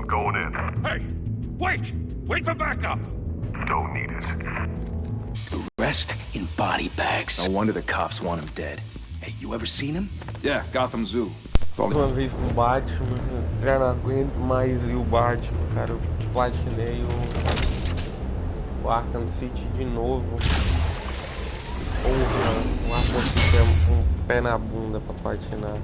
Going in. Hey! Wait! Wait for backup! Don't need it. Rest in body bags. No wonder the cops want him dead. Hey, you ever seen him? Yeah, Gotham Zoo. Uma vez com o Batman, já não aguento mais e o Batman, cara, eu platinei o Arkham City de novo. Porra, o Arkham City é um pé na bunda pra platinar.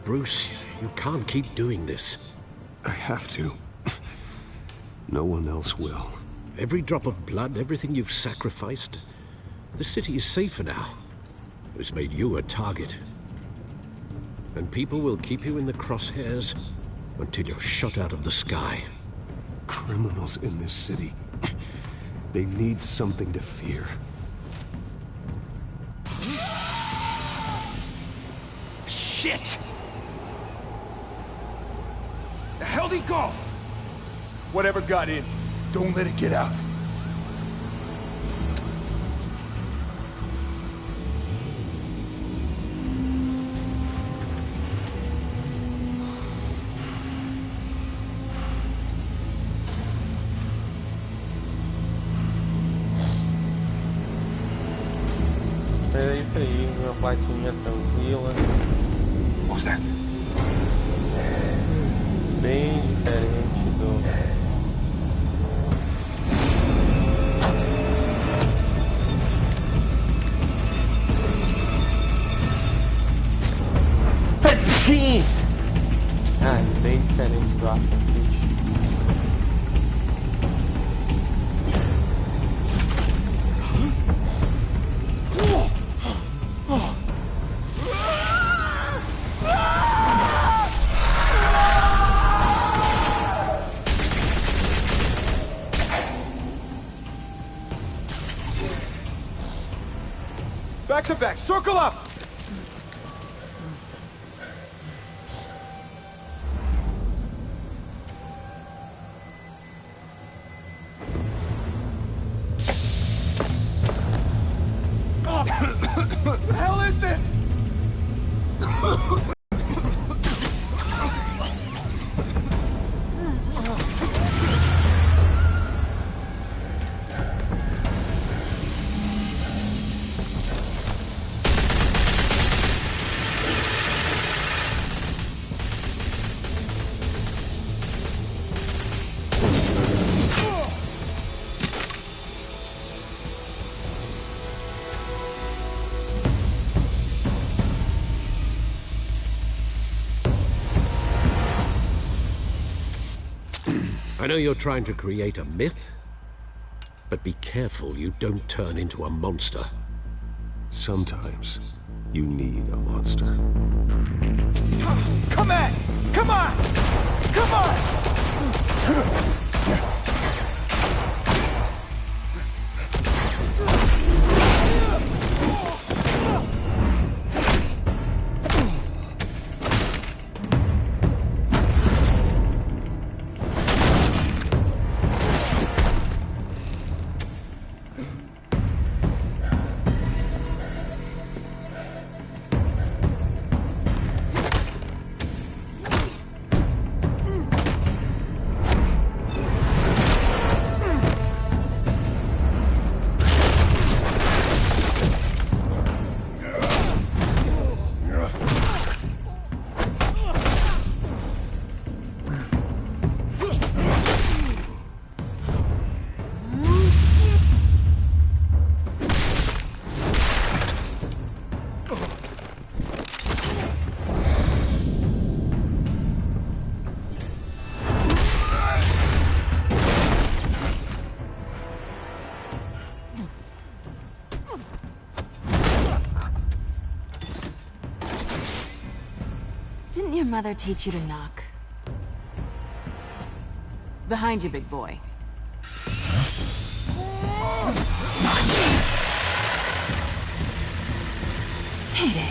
Bruce, you can't keep doing this. I have to. No one else will. Every drop of blood, everything you've sacrificed. The city is safer now. It's made you a target. And people will keep you in the crosshairs until you're shot out of the sky. Criminals in this city. They need something to fear. Shit! The hell'd he go? Whatever got in, don't let it get out. É isso aí, uma platinha tranquila. What's that? Bem diferente do... Ah, bem diferente do Arkham City. Back to back, circle up! What the hell is this? I know you're trying to create a myth, but be careful you don't turn into a monster. Sometimes you need a monster. Come on! Come on! Come on! Didn't your mother teach you to knock? Behind you, big boy. Heyday.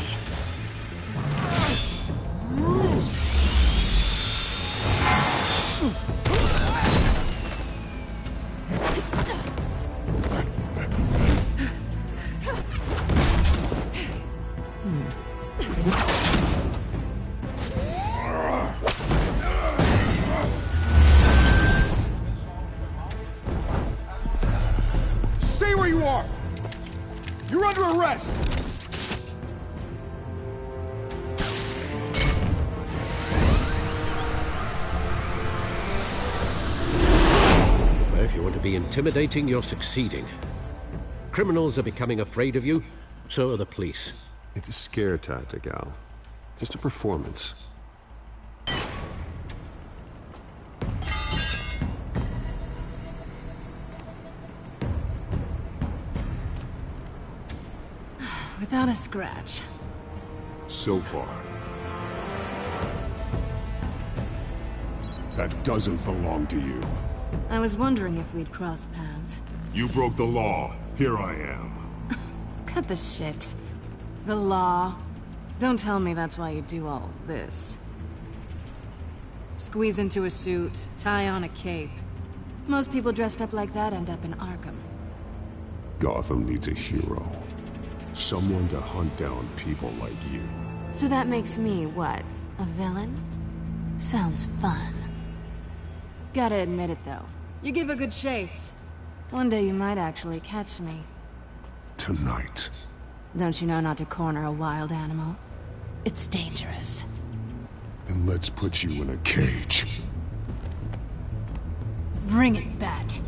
Stay where you are! You're under arrest! Well, if you want to be intimidating, you're succeeding. Criminals are becoming afraid of you, so are the police. It's a scare tactic, Al. Just a performance. Without a scratch. So far. That doesn't belong to you. I was wondering if we'd cross paths. You broke the law. Here I am. Cut the shit. The law. Don't tell me that's why you do all this. Squeeze into a suit, tie on a cape. Most people dressed up like that end up in Arkham. Gotham needs a hero. Someone to hunt down people like you. So that makes me, what, a villain? Sounds fun. Gotta admit it, though. You give a good chase. One day you might actually catch me. Tonight. Don't you know not to corner a wild animal? It's dangerous. Then let's put you in a cage. Bring it, Bat.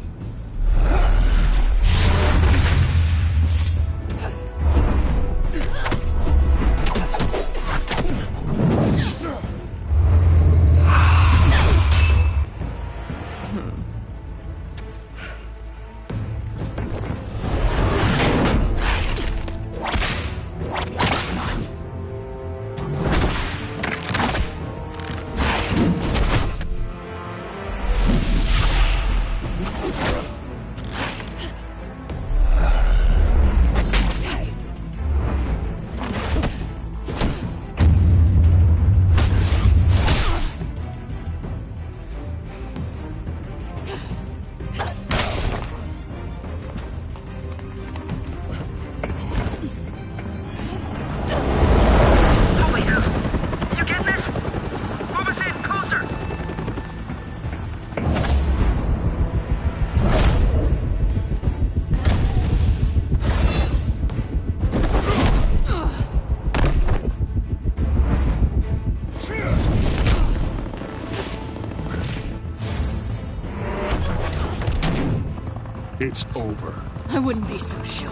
It's over. I wouldn't be so sure.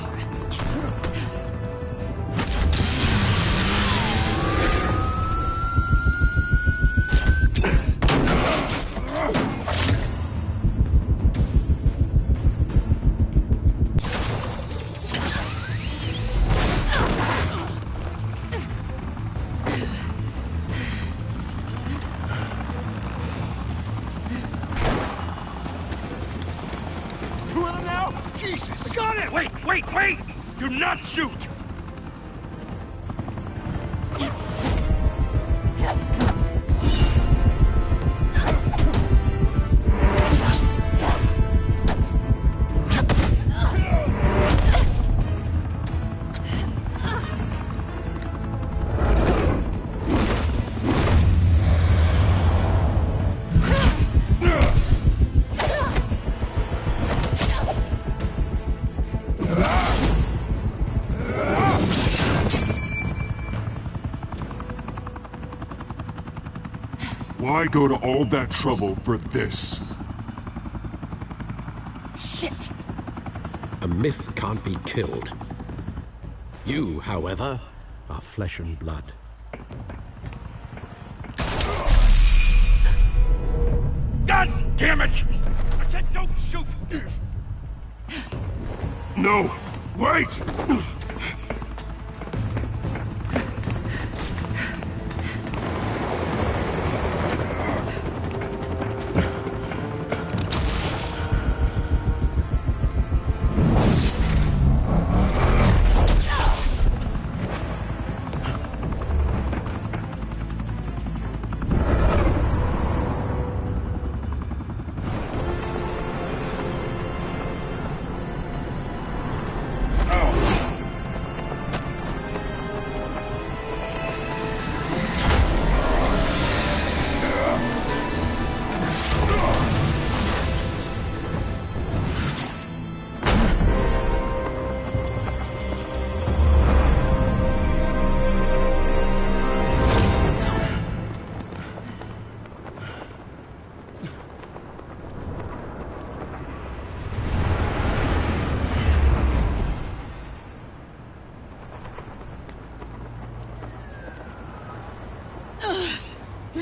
Two of them now? Jesus! I got it! Wait! Do not shoot! Why go to all that trouble for this? Shit! A myth can't be killed. You, however, are flesh and blood. God damn it! I said don't shoot! No! Wait!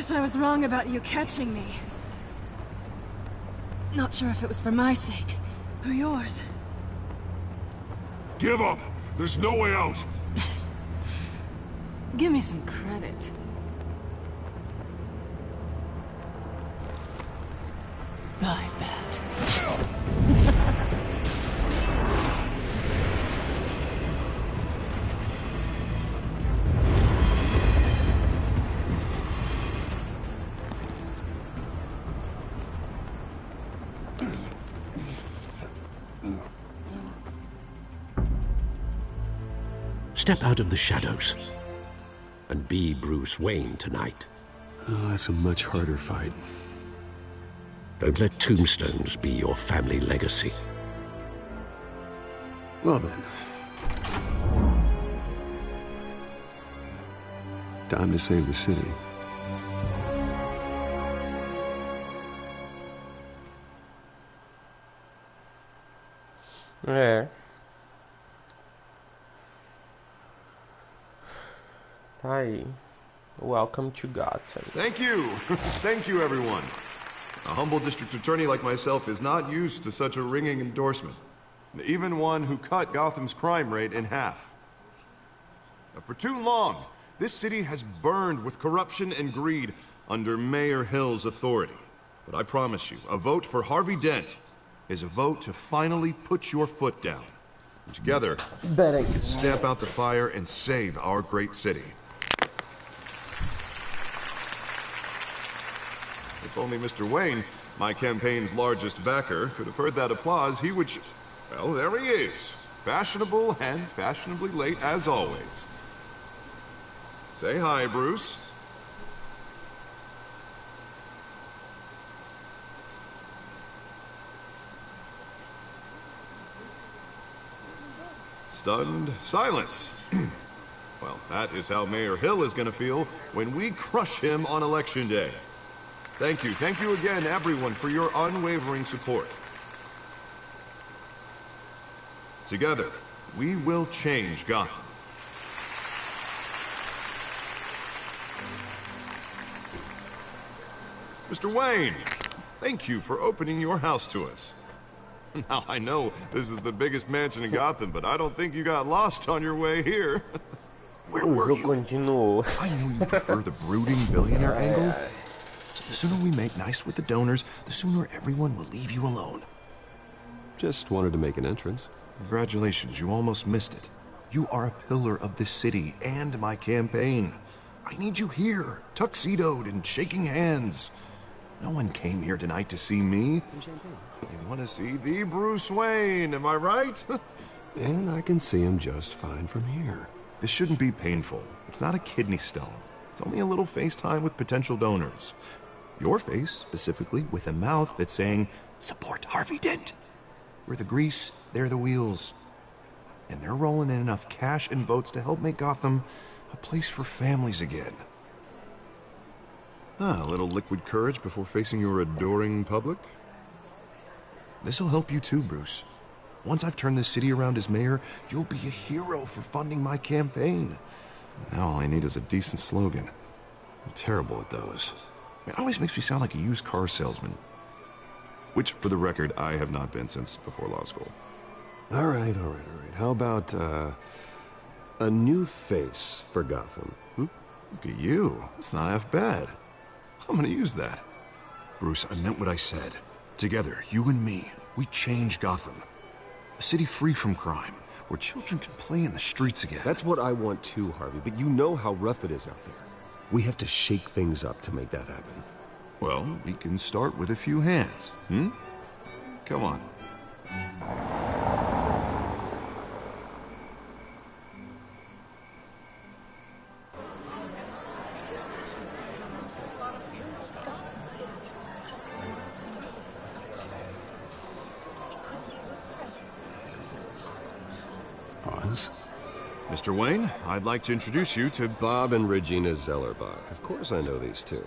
Guess I was wrong about you catching me. Not sure if it was for my sake, or yours. Give up! There's no way out! Give me some credit. I bet. Step out of the shadows and be Bruce Wayne tonight. Oh, that's a much harder fight. Don't let tombstones be your family legacy. Well then. Time to save the city. É. Tá aí. Welcome to Gotham. Thank you. Thank you, everyone. A humble district attorney like myself is not used to such a ringing endorsement. Even one who cut Gotham's crime rate in half. For too long, this city has burned with corruption and greed under Mayor Hill's authority. But I promise you, a vote for Harvey Dent is a vote to finally put your foot down. Together, we can stamp out the fire and save our great city. If only Mr. Wayne, my campaign's largest backer, could have heard that applause, he would well, there he is. Fashionable and fashionably late as always. Say hi, Bruce. Stunned silence. Well, that is how Mayor Hill is going to feel when we crush him on Election Day. Thank you again, everyone, for your unwavering support. Together, we will change Gotham. Mr. Wayne, thank you for opening your house to us. Now, I know this is the biggest mansion in Gotham, but I don't think you got lost on your way here. Where were you? Continuou. I knew you prefer the brooding billionaire angle. The sooner we make nice with the donors, the sooner everyone will leave you alone. Just wanted to make an entrance. Congratulations, you almost missed it. You are a pillar of this city and my campaign. I need you here, tuxedoed and shaking hands. No one came here tonight to see me. They want to see the Bruce Wayne, am I right? And I can see him just fine from here. This shouldn't be painful. It's not a kidney stone. It's only a little FaceTime with potential donors. Your face, specifically, with a mouth that's saying, support Harvey Dent. We're the grease, they're the wheels. And they're rolling in enough cash and votes to help make Gotham a place for families again. A little liquid courage before facing your adoring public. This'll help you too, Bruce. Once I've turned this city around as mayor, you'll be a hero for funding my campaign. Now all I need is a decent slogan. I'm terrible at those. It always makes me sound like a used car salesman. Which, for the record, I have not been since before law school. All right. How about, a new face for Gotham? Look at you. That's not half bad. I'm gonna use that. Bruce, I meant what I said. Together, you and me, we change Gotham. A city free from crime, where children can play in the streets again. That's what I want too, Harvey, but you know how rough it is out there. We have to shake things up to make that happen. Well, we can start with a few hands, Come on. Pause. Mr. Wayne, I'd like to introduce you to Bob and Regina Zellerbach. Of course I know these two.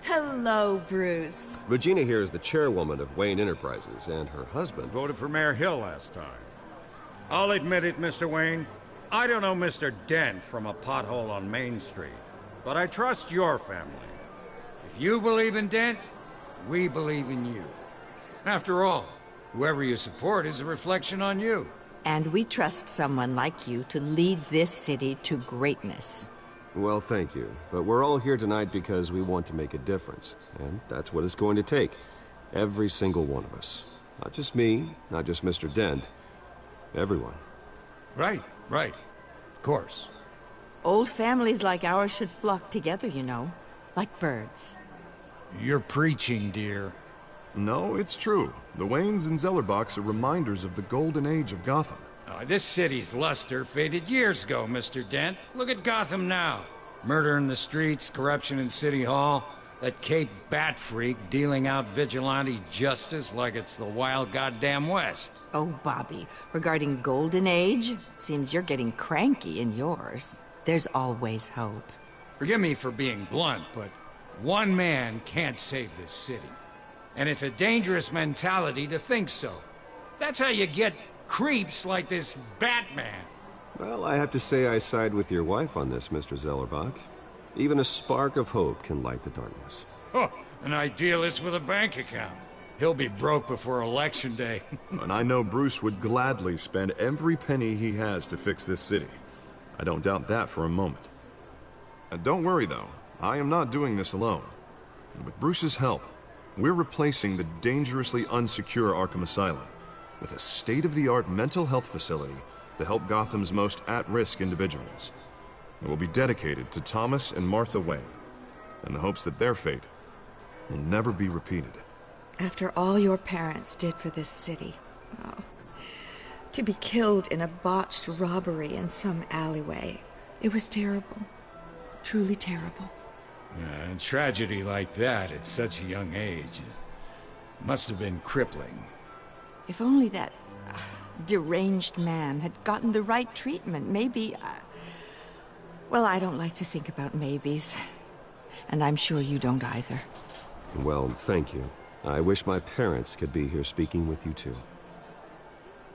Hello, Bruce. Regina here is the chairwoman of Wayne Enterprises, and her husband... Voted for Mayor Hill last time. I'll admit it, Mr. Wayne. I don't know Mr. Dent from a pothole on Main Street, but I trust your family. If you believe in Dent, we believe in you. After all, whoever you support is a reflection on you. And we trust someone like you to lead this city to greatness. Well, thank you. But we're all here tonight because we want to make a difference. And that's what it's going to take. Every single one of us. Not just me, not just Mr. Dent. Everyone. Right. Of course. Old families like ours should flock together, you know. Like birds. You're preaching, dear. No, it's true. The Waynes and Zellerbachs are reminders of the golden age of Gotham. This city's luster faded years ago, Mr. Dent. Look at Gotham now. Murder in the streets, corruption in City Hall, that Cape Bat freak dealing out vigilante justice like it's the wild goddamn West. Oh, Bobby, regarding Golden Age, seems you're getting cranky in yours. There's always hope. Forgive me for being blunt, but one man can't save this city. And it's a dangerous mentality to think so. That's how you get creeps like this Batman. Well, I have to say I side with your wife on this, Mr. Zellerbach. Even a spark of hope can light the darkness. Oh, an idealist with a bank account. He'll be broke before Election Day. And I know Bruce would gladly spend every penny he has to fix this city. I don't doubt that for a moment. Don't worry, though. I am not doing this alone. With Bruce's help, we're replacing the dangerously unsecure Arkham Asylum with a state-of-the-art mental health facility to help Gotham's most at-risk individuals. It will be dedicated to Thomas and Martha Wayne, in the hopes that their fate will never be repeated. After all your parents did for this city, to be killed in a botched robbery in some alleyway, it was terrible. Truly terrible. A tragedy like that at such a young age must have been crippling. If only that deranged man had gotten the right treatment, maybe... Well, I don't like to think about maybes. And I'm sure you don't either. Well, thank you. I wish my parents could be here speaking with you too.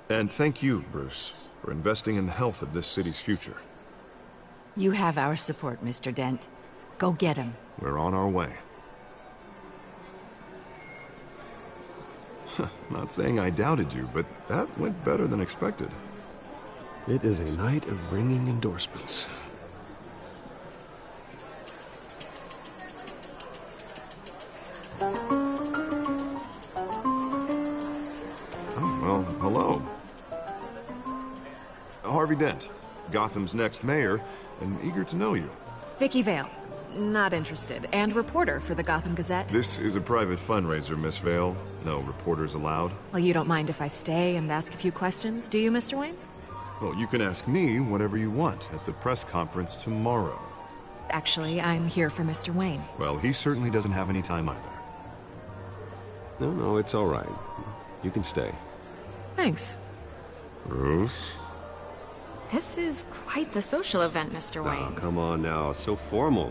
And thank you, Bruce, for investing in the health of this city's future. You have our support, Mr. Dent. Go get him. We're on our way. Not saying I doubted you, but that went better than expected. It is a night of ringing endorsements. Oh, well, hello. Harvey Dent, Gotham's next mayor, and eager to know you. Vicky Vale. Not interested. And reporter for the Gotham Gazette. This is a private fundraiser, Miss Vale. No reporters allowed. Well, you don't mind if I stay and ask a few questions, do you, Mr. Wayne? Well, you can ask me whatever you want at the press conference tomorrow. Actually, I'm here for Mr. Wayne. Well, he certainly doesn't have any time either. No, it's all right. You can stay. Thanks. Bruce? This is quite the social event, Mr. Oh, Wayne. come on now. So formal.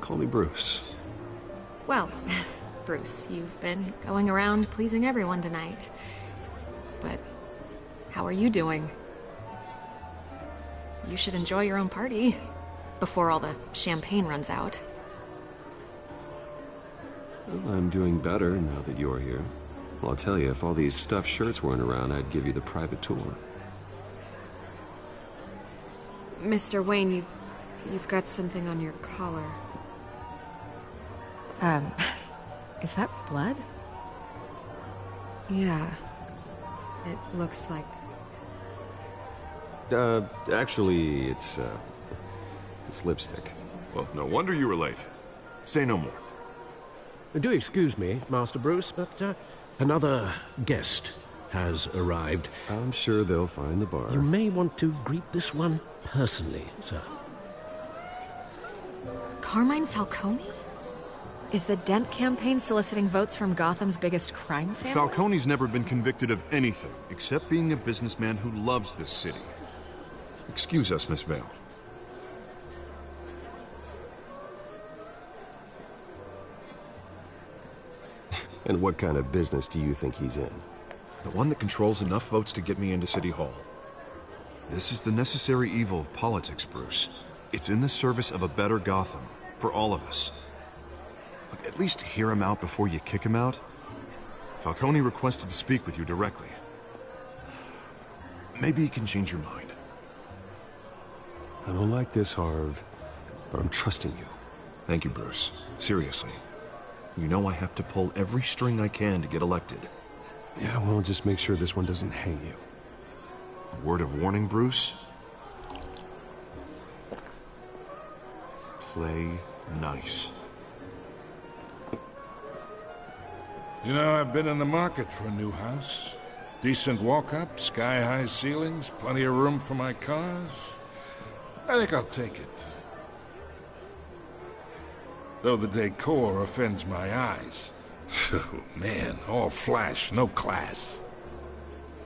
Call me Bruce. Well, Bruce, you've been going around pleasing everyone tonight. But how are you doing? You should enjoy your own party before all the champagne runs out. Well, I'm doing better now that you're here. Well, I'll tell you, if all these stuffed shirts weren't around, I'd give you the private tour. Mr. Wayne, you've got something on your collar. Is that blood? Yeah. It looks like... Actually, it's lipstick. Well, no wonder you were late. Say no more. Do excuse me, Master Bruce, but another guest has arrived. I'm sure they'll find the bar. You may want to greet this one personally, sir. Carmine Falcone? Is the Dent campaign soliciting votes from Gotham's biggest crime family? Falcone's never been convicted of anything, except being a businessman who loves this city. Excuse us, Miss Vale. And what kind of business do you think he's in? The one that controls enough votes to get me into City Hall. This is the necessary evil of politics, Bruce. It's in the service of a better Gotham, for all of us. Look, at least hear him out before you kick him out. Falcone requested to speak with you directly. Maybe he can change your mind. I don't like this, Harv, but I'm trusting you. Thank you, Bruce. Seriously. You know I have to pull every string I can to get elected. Yeah, well, just make sure this one doesn't hang you. A word of warning, Bruce? Play nice. You know, I've been in the market for a new house. Decent walk-up, sky-high ceilings, plenty of room for my cars. I think I'll take it. Though the decor offends my eyes. Oh, man, all flash, no class.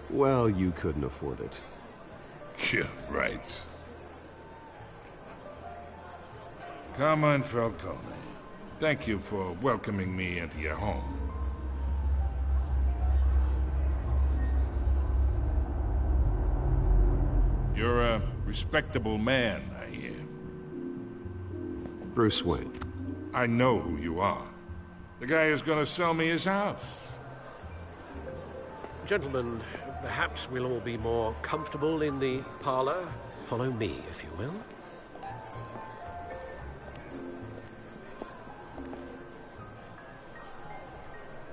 Well, you couldn't afford it. Yeah, right. Carmine Falcone, thank you for welcoming me into your home. You're a respectable man, I hear. Bruce Wayne. I know who you are. The guy who's gonna sell me his house. Gentlemen, perhaps we'll all be more comfortable in the parlor. Follow me, if you will.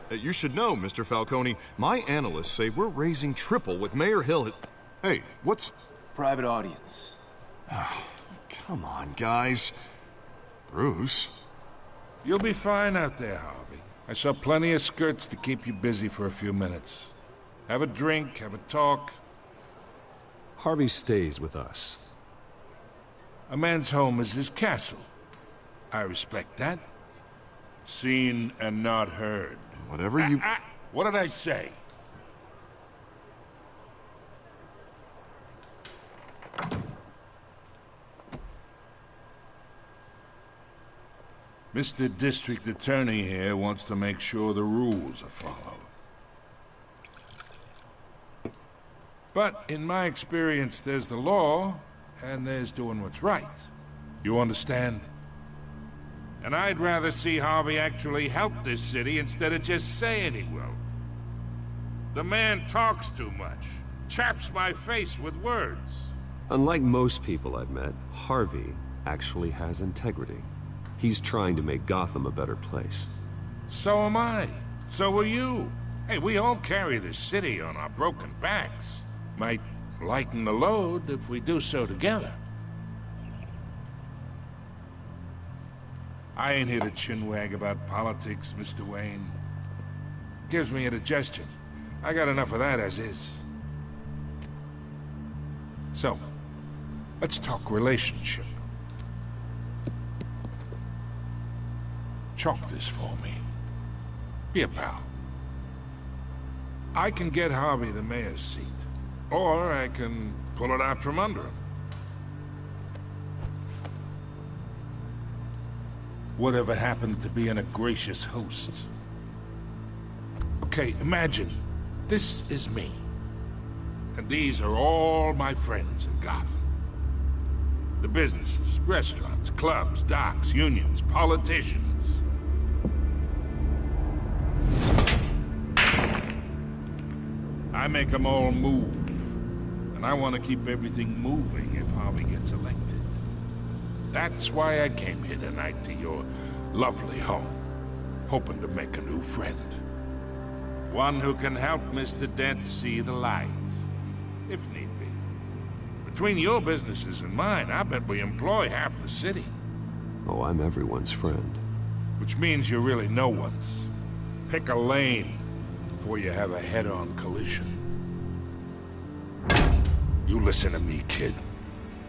You should know, Mr. Falcone, my analysts say we're raising triple what Mayor Hill had... Hey, what's... Private audience. Oh, come on, guys. Bruce? You'll be fine out there, Harvey. I saw plenty of skirts to keep you busy for a few minutes. Have a drink, have a talk. Harvey stays with us. A man's home is his castle. I respect that. Seen and not heard. Whatever you... What did I say? Mr. District Attorney here wants to make sure the rules are followed. But in my experience, there's the law, and there's doing what's right. You understand? And I'd rather see Harvey actually help this city instead of just saying he will. The man talks too much. Chaps my face with words. Unlike most people I've met, Harvey actually has integrity. He's trying to make Gotham a better place. So am I. So are you. Hey, we all carry this city on our broken backs. Might lighten the load if we do so together. I ain't here to chinwag about politics, Mr. Wayne. Gives me indigestion. I got enough of that as is. So, let's talk relationship. Chalk this for me. Be a pal. I can get Harvey the mayor's seat, or I can pull it out from under him. Whatever happened to being a gracious host? Okay, imagine, this is me. And these are all my friends in Gotham. The businesses, restaurants, clubs, docks, unions, politicians. I make them all move. And I want to keep everything moving if Harvey gets elected. That's why I came here tonight to your lovely home, hoping to make a new friend. One who can help Mr. Dent see the light, if need be. Between your businesses and mine, I bet we employ half the city. Oh, I'm everyone's friend. Which means you're really no one's. Pick a lane before you have a head-on collision. You listen to me, kid.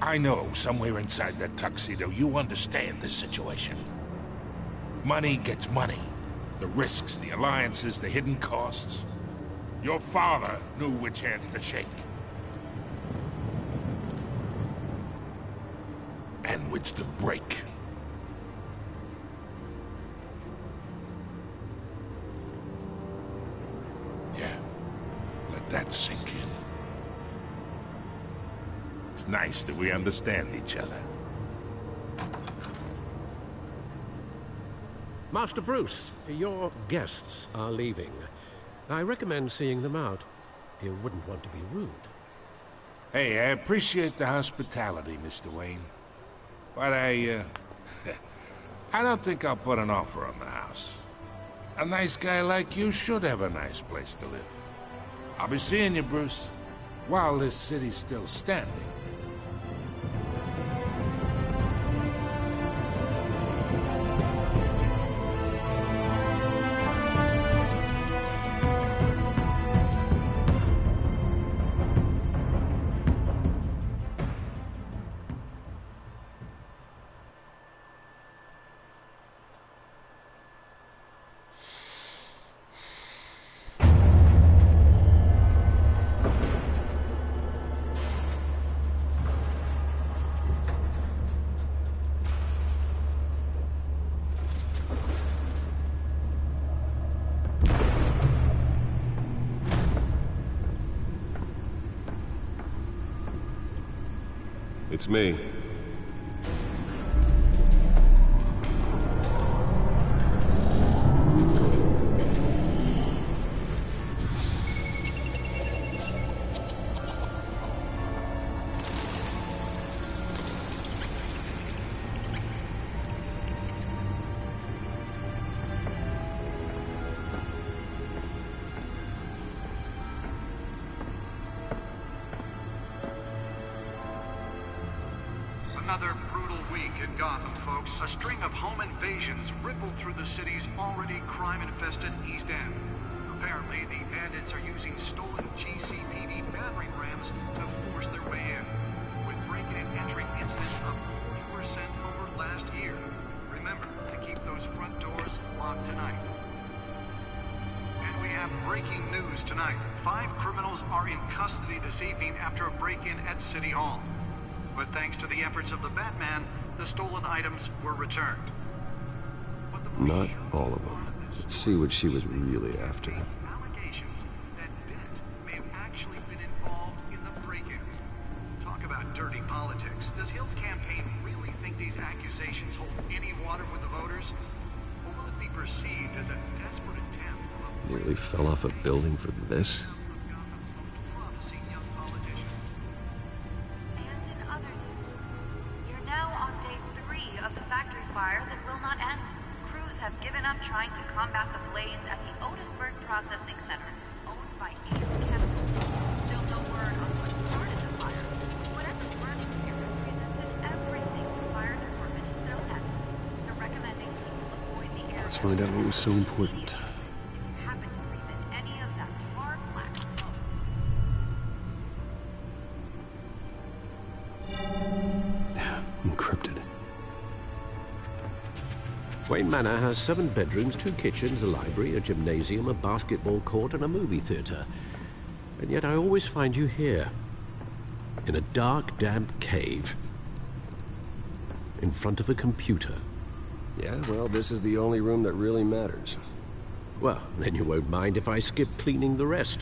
I know somewhere inside that tuxedo you understand this situation. Money gets money. The risks, the alliances, the hidden costs. Your father knew which hands to shake. And which to break. Yeah, let that sink in. It's nice that we understand each other. Master Bruce, your guests are leaving. I recommend seeing them out. You wouldn't want to be rude. Hey, I appreciate the hospitality, Mr. Wayne. But I don't think I'll put an offer on the house. A nice guy like you should have a nice place to live. I'll be seeing you, Bruce, while this city's still standing. It's me. Another brutal week in Gotham, folks. A string of home invasions rippled through the city's already crime-infested East End. Apparently, the bandits are using stolen GCPD battering rams to force their way in, with break-in and entry incidents up 40% over last year. Remember to keep those front doors locked tonight. And we have breaking news tonight. 5 criminals are in custody this evening after a break-in at City Hall. But thanks to the efforts of the Batman, the stolen items were returned. Not all of them. Let's see what she was really after. Allegations that Dent may have actually been involved in the break-in. Talk about dirty politics. Does Hill's campaign really think these accusations hold any water with the voters? Or will it be perceived as a desperate attempt from a... Nearly fell off a building for this? Have given up trying to combat the blaze at the Otisburg Processing Center, owned by Ace Chemical. Still no word on what started the fire. Whatever's burning here has resisted everything the fire department has thrown at it. They're recommending people avoid the area. Let's find out what was so important. If you happen to breathe in any of that tar black smoke. Encrypted. Wayne Manor has 7 bedrooms, 2 kitchens, a library, a gymnasium, a basketball court, and a movie theater. And yet I always find you here, in a dark, damp cave, in front of a computer. Yeah, well, this is the only room that really matters. Well, then you won't mind if I skip cleaning the rest.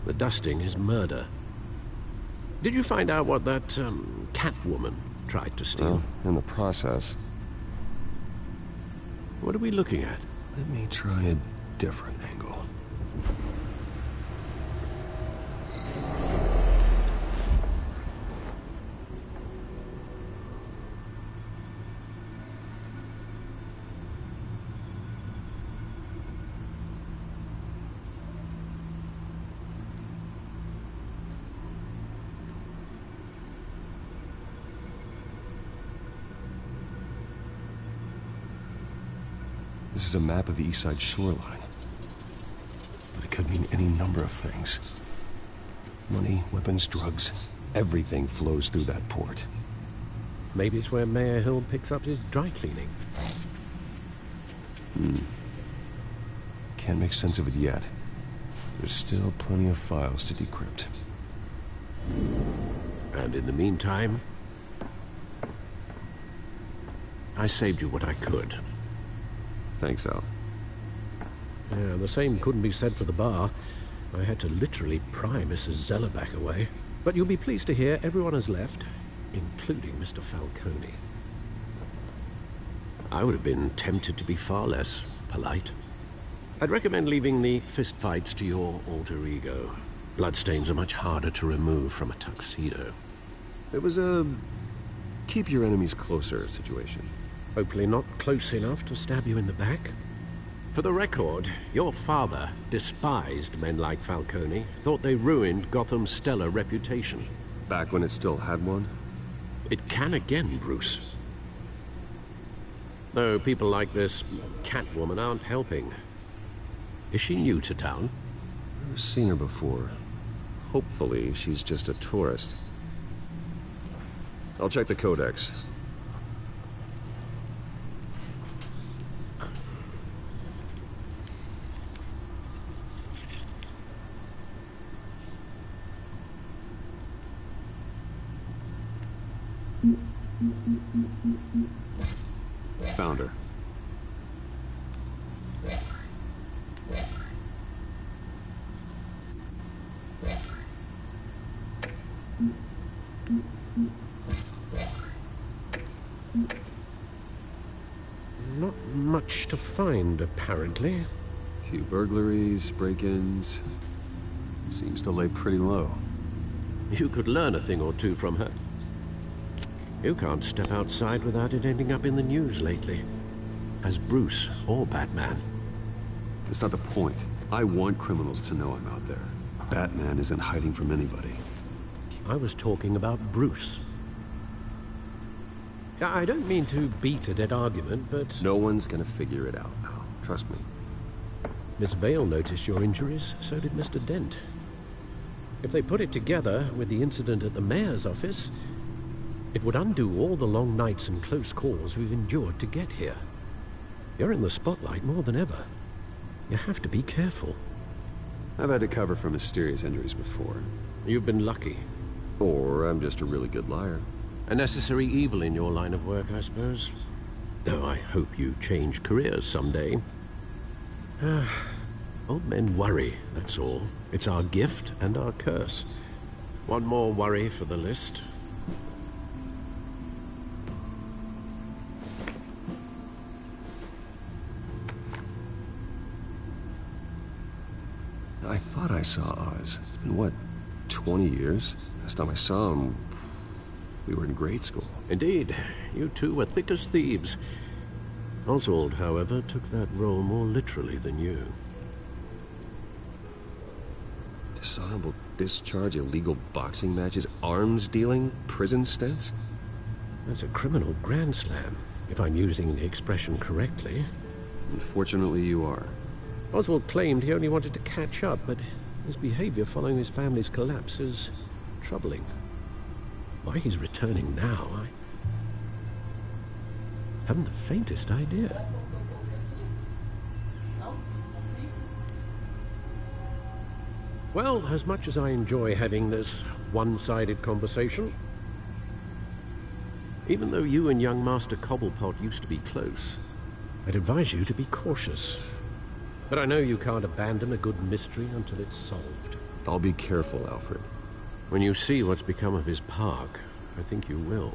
The dusting is murder. Did you find out what that, Catwoman tried to steal? Well, in the process. What are we looking at? Let me try a different angle. This is a map of the East Side shoreline. But it could mean any number of things. Money, weapons, drugs, everything flows through that port. Maybe it's where Mayor Hill picks up his dry cleaning. Can't make sense of it yet. There's still plenty of files to decrypt. And in the meantime, I saved you what I could. Thanks, Al. Yeah, the same couldn't be said for the bar. I had to literally pry Mrs. Zellerback away. But you'll be pleased to hear everyone has left, including Mr. Falcone. I would have been tempted to be far less polite. I'd recommend leaving the fistfights to your alter ego. Bloodstains are much harder to remove from a tuxedo. It was a keep your enemies closer situation. Hopefully not close enough to stab you in the back. For the record, your father despised men like Falcone, thought they ruined Gotham's stellar reputation. Back when it still had one? It can again, Bruce. Though people like this Catwoman aren't helping. Is she new to town? I've never seen her before. Hopefully, she's just a tourist. I'll check the codex. Found her. Not much to find, apparently. Few burglaries, break-ins. Seems to lay pretty low. You could learn a thing or two from her. You can't step outside without it ending up in the news lately. As Bruce or Batman. That's not the point. I want criminals to know I'm out there. Batman isn't hiding from anybody. I was talking about Bruce. I don't mean to beat a dead argument, but... No one's gonna figure it out now. Trust me. Miss Vale noticed your injuries, so did Mr. Dent. If they put it together with the incident at the mayor's office, it would undo all the long nights and close calls we've endured to get here. You're in the spotlight more than ever. You have to be careful. I've had to cover for mysterious injuries before. You've been lucky. Or I'm just a really good liar. A necessary evil in your line of work, I suppose. Though I hope you change careers someday. Old men worry, that's all. It's our gift and our curse. One more worry for the list. I thought I saw Oz. It's been, what, 20 years? Last time I saw him, we were in grade school. Indeed. You two were thick as thieves. Oswald, however, took that role more literally than you. Dishonorable discharge, illegal boxing matches, arms dealing, prison stints? That's a criminal grand slam, if I'm using the expression correctly. Unfortunately, you are. Oswald claimed he only wanted to catch up, but his behavior following his family's collapse is troubling. Why he's returning now, I haven't the faintest idea. Well, as much as I enjoy having this one-sided conversation, even though you and young Master Cobblepot used to be close, I'd advise you to be cautious. But I know you can't abandon a good mystery until it's solved. I'll be careful, Alfred. When you see what's become of his park, I think you will.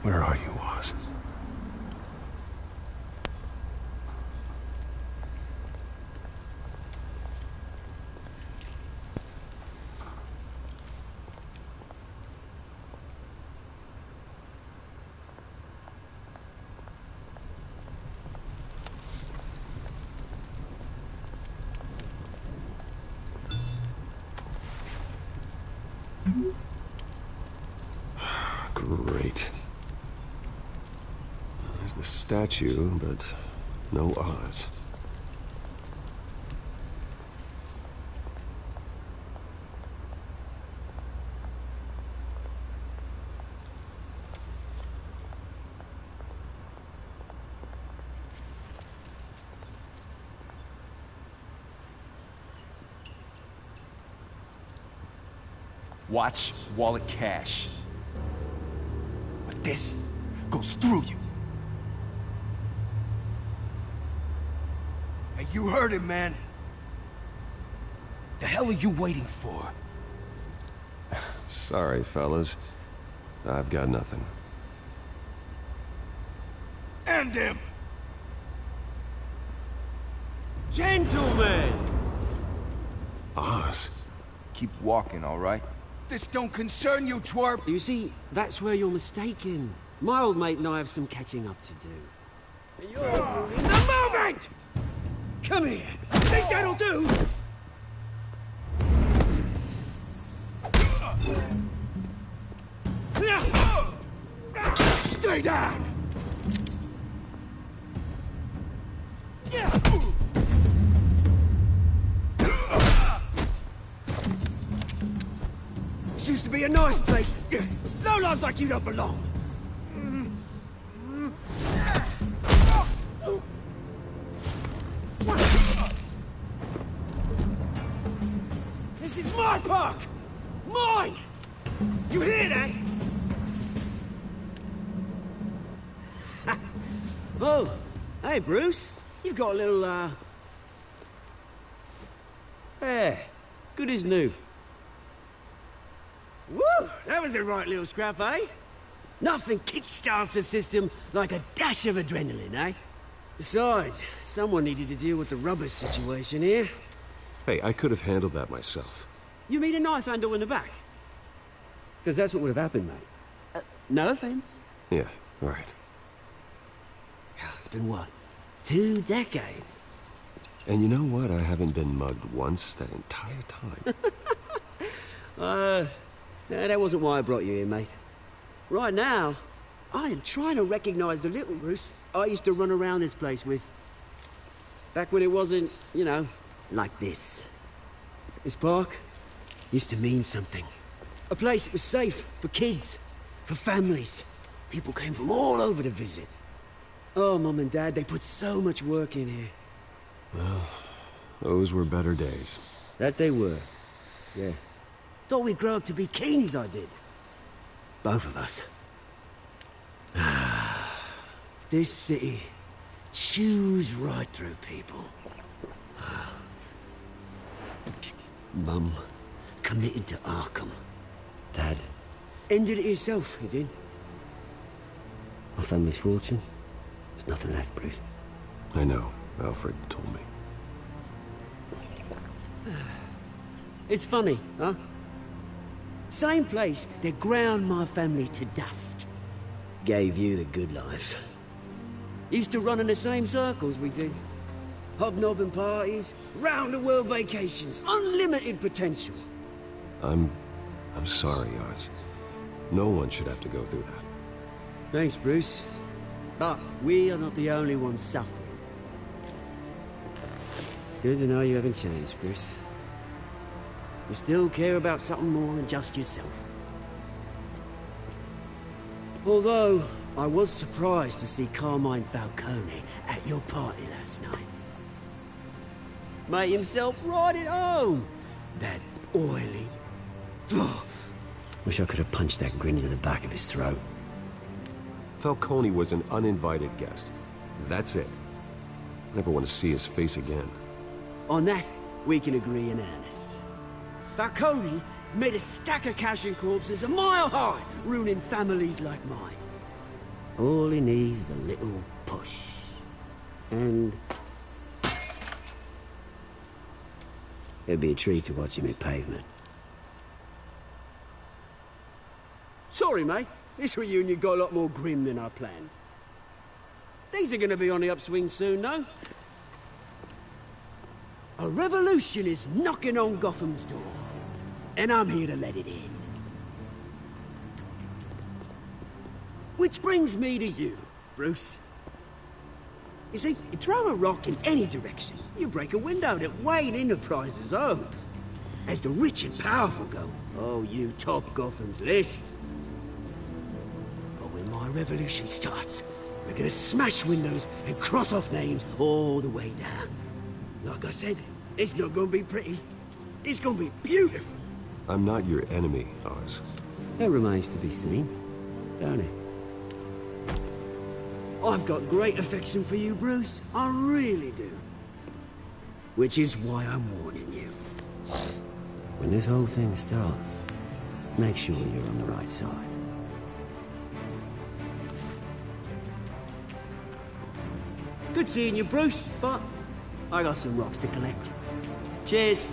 Where are you, Oz? Great. There's the statue, but no Oz. Watch wallet cash. But this goes through you. Hey, you heard him, man. The hell are you waiting for? Sorry, fellas. I've got nothing. End him! Gentlemen! Oz. Keep walking, all right? This don't concern you, twerp! You see, that's where you're mistaken. My old mate and I have some catching up to do. And you're ruining the moment! Come here! Think that'll do? Stay down! This used to be a nice place. No lives like you don't belong. This is my park! Mine! You hear that? Oh, hey, Bruce. You've got a little, Hey, good as new. Woo! That was a right little scrap, eh? Nothing kickstarts the system like a dash of adrenaline, eh? Besides, someone needed to deal with the rubber situation here. Hey, I could have handled that myself. You mean a knife handle in the back? Because that's what would have happened, mate. No offense. Yeah, right. It's been what? 2 decades? And you know what? I haven't been mugged once that entire time. That wasn't why I brought you here, mate. Right now, I am trying to recognize the little Bruce I used to run around this place with. Back when it wasn't, you know, like this. This park used to mean something. A place that was safe for kids, for families. People came from all over to visit. Oh, Mum and Dad, they put so much work in here. Well, those were better days. That they were, yeah. Thought we'd grow up to be kings, I did. Both of us. This city chews right through people. Mum committed to Arkham. Dad ended it himself, he did. My family's fortune. There's nothing left, Bruce. I know. Alfred told me. It's funny, huh? Same place that ground my family to dust. Gave you the good life. Used to run in the same circles we did. Hobnobbing parties, round-the-world vacations, unlimited potential. I'm sorry, Oz. No one should have to go through that. Thanks, Bruce. But we are not the only ones suffering. Good to know you haven't changed, Bruce. You still care about something more than just yourself. Although, I was surprised to see Carmine Falcone at your party last night. Made himself right at home. That oily... Oh, wish I could have punched that grin into the back of his throat. Falcone was an uninvited guest. That's it. Never want to see his face again. On that, we can agree in earnest. Falcone made a stack of cash and corpses a mile high, ruining families like mine. All he needs is a little push. And... it'd be a treat to watch him hit pavement. Sorry, mate. This reunion got a lot more grim than I planned. Things are gonna be on the upswing soon, though. A revolution is knocking on Gotham's door. And I'm here to let it in. Which brings me to you, Bruce. You see, you throw a rock in any direction, you break a window that Wayne Enterprises owns. As the rich and powerful go, oh, you top Gotham's list. But when my revolution starts, we're gonna smash windows and cross off names all the way down. Like I said, it's not gonna be pretty. It's gonna be beautiful. I'm not your enemy, Oz. That remains to be seen, don't it? I've got great affection for you, Bruce. I really do. Which is why I'm warning you. When this whole thing starts, make sure you're on the right side. Good seeing you, Bruce, but I got some rocks to collect. Cheers.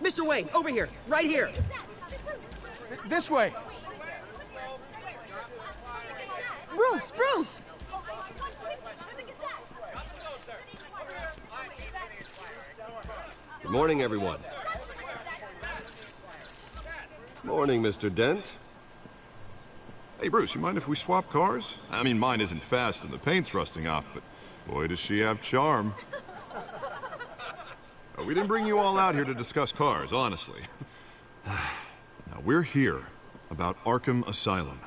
Mr. Wayne, over here, right here. This way. Bruce! Good morning, everyone. Morning, Mr. Dent. Hey, Bruce, you mind if we swap cars? I mean, mine isn't fast and the paint's rusting off, but boy, does she have charm. We didn't bring you all out here to discuss cars, honestly. Now, we're here about Arkham Asylum.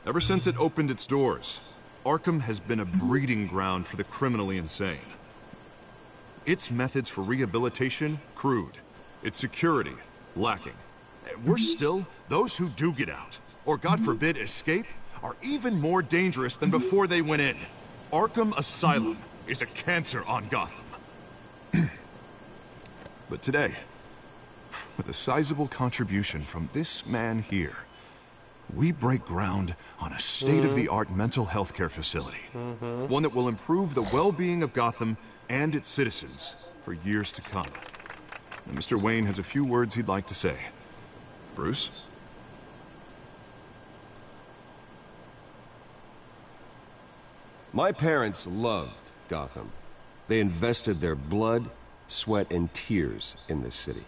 Ever since it opened its doors, Arkham has been a breeding ground for the criminally insane. Its methods for rehabilitation, crude. Its security, lacking. Worse still, those who do get out, or God forbid escape, are even more dangerous than before they went in. Arkham Asylum is a cancer on Gotham. But today, with a sizable contribution from this man here, we break ground on a state-of-the-art mental health care facility. One that will improve the well-being of Gotham and its citizens for years to come. And Mr. Wayne has a few words he'd like to say. Bruce? My parents loved Gotham. They invested their blood, sweat, and tears in this city.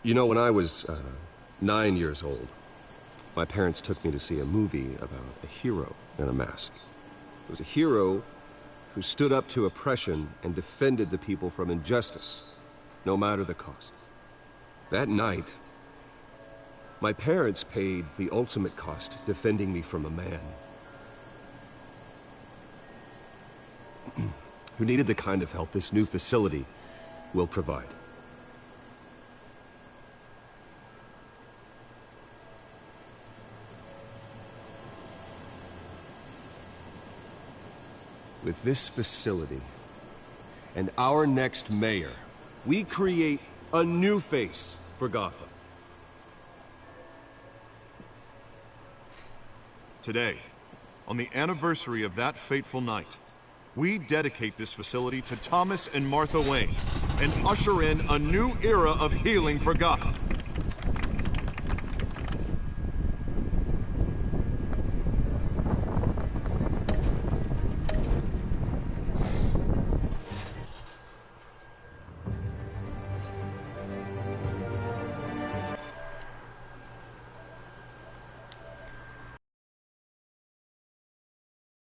You know, when I was 9 years old, my parents took me to see a movie about a hero in a mask. It was a hero who stood up to oppression and defended the people from injustice, no matter the cost. That night, my parents paid the ultimate cost defending me from a man who needed the kind of help this new facility will provide. With this facility and our next mayor, we create a new face for Gotham. Today, on the anniversary of that fateful night, we dedicate this facility to Thomas and Martha Wayne and usher in a new era of healing for Gotham.